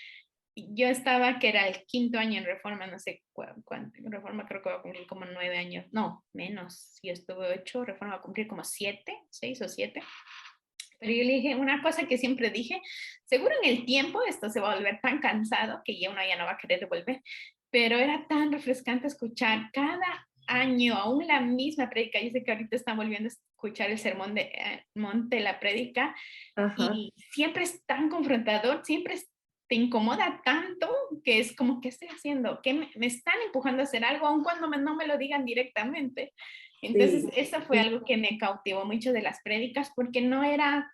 Yo estaba, que era el quinto año en Reforma, no sé cuánto, Reforma creo que va a cumplir como 9 años, no, menos, yo estuve 8, Reforma va a cumplir como 7, 6 o 7. Pero yo le dije una cosa que siempre dije, seguro en el tiempo esto se va a volver tan cansado que ya uno ya no va a querer devolver, pero era tan refrescante escuchar cada año aún la misma prédica. Yo sé que ahorita están volviendo a escuchar el sermón de Monte, la prédica, ajá, y siempre es tan confrontador, te incomoda tanto que es como, ¿qué estoy haciendo? ¿Qué me están empujando a hacer algo, aun cuando no me lo digan directamente? Entonces, sí, eso fue algo que me cautivó mucho de las prédicas, porque no era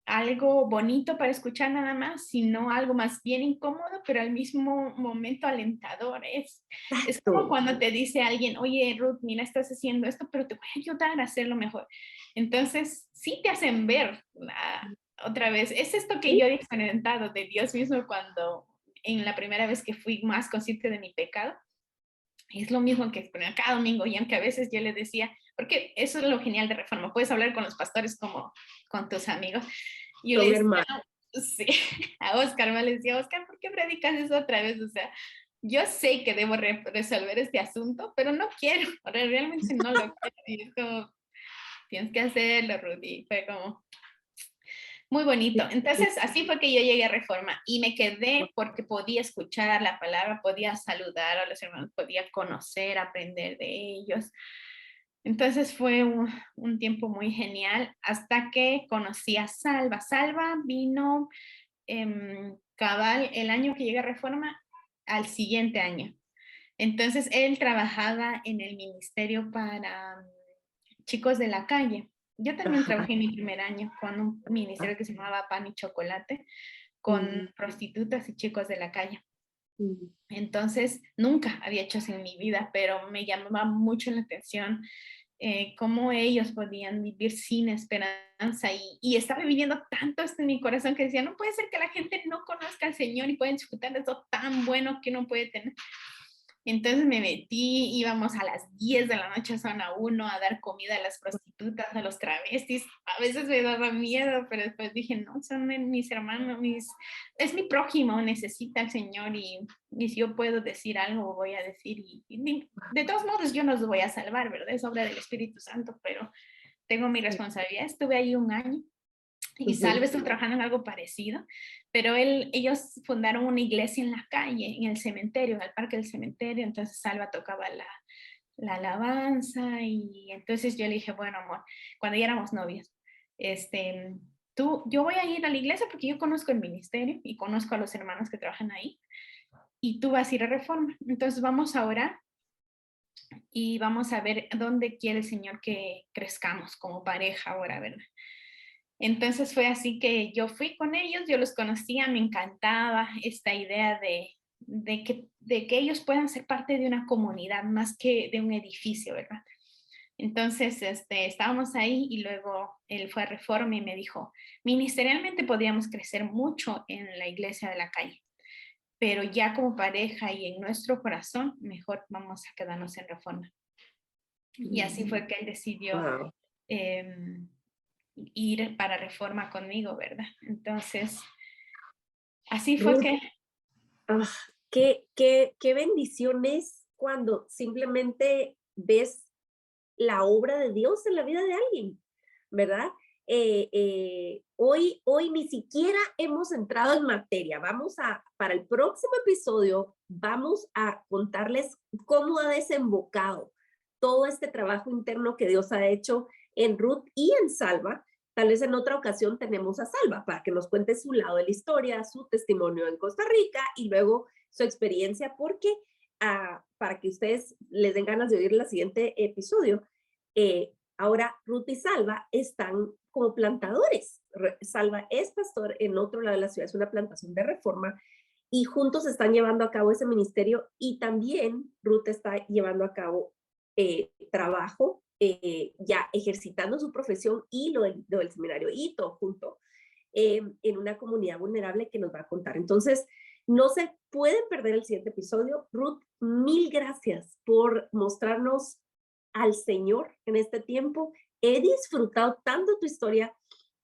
algo bonito para escuchar nada más, sino algo más bien incómodo, pero al mismo momento alentador. Es como exacto. cuando te dice alguien, oye, Ruth, mira, estás haciendo esto, pero te voy a ayudar a hacerlo mejor. Entonces, sí te hacen ver otra vez. Es esto que Sí, yo he experimentado de Dios mismo cuando en la primera vez que fui más consciente de mi pecado. Es lo mismo que cada domingo, y aunque a veces yo le decía, porque eso es lo genial de Reforma, puedes hablar con los pastores como con tus amigos. Yo le son decía, hermanos. sí, a Oscar me le decía, Oscar, ¿por qué predicas eso otra vez? O sea, yo sé que debo resolver este asunto, pero no quiero, realmente no lo quiero. Y es como, tienes que hacerlo, Rudy. Fue como, muy bonito. Entonces, así fue que yo llegué a Reforma y me quedé porque podía escuchar la palabra, podía saludar a los hermanos, podía conocer, aprender de ellos. Entonces fue un tiempo muy genial hasta que conocí a Salva. Salva vino cabal el año que llegué a Reforma, al siguiente año. Entonces él trabajaba en el ministerio para chicos de la calle. Yo también Ajá. trabajé en mi primer año con un ministerio que se llamaba Pan y Chocolate, con Mm, prostitutas y chicos de la calle. mm. Entonces, nunca había hecho eso en mi vida, pero me llamaba mucho la atención cómo ellos podían vivir sin esperanza, y estaba viviendo tanto esto en mi corazón que decía, no puede ser que la gente no conozca al Señor y pueda disfrutar de eso tan bueno que uno puede tener. Entonces me metí, íbamos a las 10 de la noche a zona 1 a dar comida a las prostitutas, a los travestis. A veces me daba miedo, pero después dije, no, son mis hermanos, es mi prójimo, necesita al Señor, y si yo puedo decir algo, voy a decir. Y de todos modos yo no los voy a salvar, ¿verdad? Es obra del Espíritu Santo, pero tengo mi responsabilidad. Estuve ahí un año. Y Ujú. Salve estuvo trabajando en algo parecido, pero ellos fundaron una iglesia en la calle, en el cementerio, en el parque del cementerio. Entonces Salva tocaba la alabanza, y entonces yo le dije, bueno, amor, cuando ya éramos novios, este, yo voy a ir a la iglesia porque yo conozco el ministerio y conozco a los hermanos que trabajan ahí, y tú vas a ir a Reforma. Entonces vamos a orar y vamos a ver dónde quiere el Señor que crezcamos como pareja ahora, ¿verdad? Entonces fue así que yo fui con ellos, yo los conocía, me encantaba esta idea de que ellos puedan ser parte de una comunidad más que de un edificio, ¿verdad? Entonces, estábamos ahí y luego él fue a Reforma y me dijo, ministerialmente podíamos crecer mucho en la iglesia de la calle, pero ya como pareja y en nuestro corazón, mejor vamos a quedarnos en Reforma. Y así fue que él decidió Wow. Ir para Reforma conmigo, ¿verdad? Entonces, así fue Ruth, que... qué bendición es cuando simplemente ves la obra de Dios en la vida de alguien, ¿verdad? Hoy ni siquiera hemos entrado en materia. Para el próximo episodio, vamos a contarles cómo ha desembocado todo este trabajo interno que Dios ha hecho en Ruth y en Salva. Tal vez en otra ocasión tenemos a Salva para que nos cuente su lado de la historia, su testimonio en Costa Rica y luego su experiencia, porque para que ustedes les den ganas de oír el siguiente episodio, ahora Ruth y Salva están como plantadores. Salva es pastor en otro lado de la ciudad, es una plantación de Reforma, y juntos están llevando a cabo ese ministerio, y también Ruth está llevando a cabo trabajo, ya ejercitando su profesión y lo del seminario, y todo junto en una comunidad vulnerable que nos va a contar. Entonces, no se pueden perder el siguiente episodio. Ruth, mil gracias por mostrarnos al Señor en este tiempo. He disfrutado tanto tu historia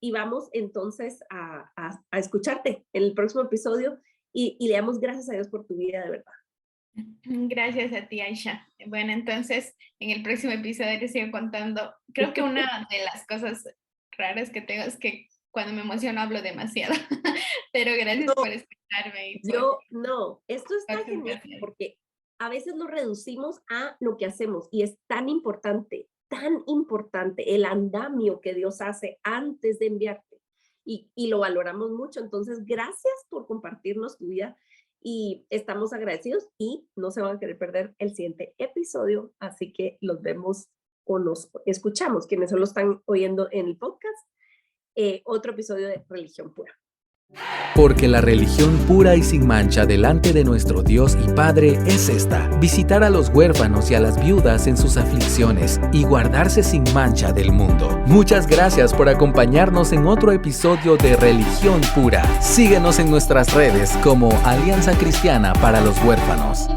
y vamos entonces a escucharte en el próximo episodio y le damos gracias a Dios por tu vida, de verdad. Gracias a ti, Aisha. Bueno, entonces en el próximo episodio te sigo contando. Creo que una de las cosas raras que tengo es que cuando me emociono hablo demasiado, pero gracias por escucharme. Esto está genial porque a veces lo reducimos a lo que hacemos y es tan importante el andamio que Dios hace antes de enviarte y lo valoramos mucho. Entonces, gracias por compartirnos tu vida y estamos agradecidos y no se van a querer perder el siguiente episodio, así que los vemos o nos escuchamos, quienes solo están oyendo en el podcast, otro episodio de Religión Pura. Porque la religión pura y sin mancha delante de nuestro Dios y Padre es esta: visitar a los huérfanos y a las viudas en sus aflicciones y guardarse sin mancha del mundo. Muchas gracias por acompañarnos en otro episodio de Religión Pura. Síguenos en nuestras redes como Alianza Cristiana para los Huérfanos.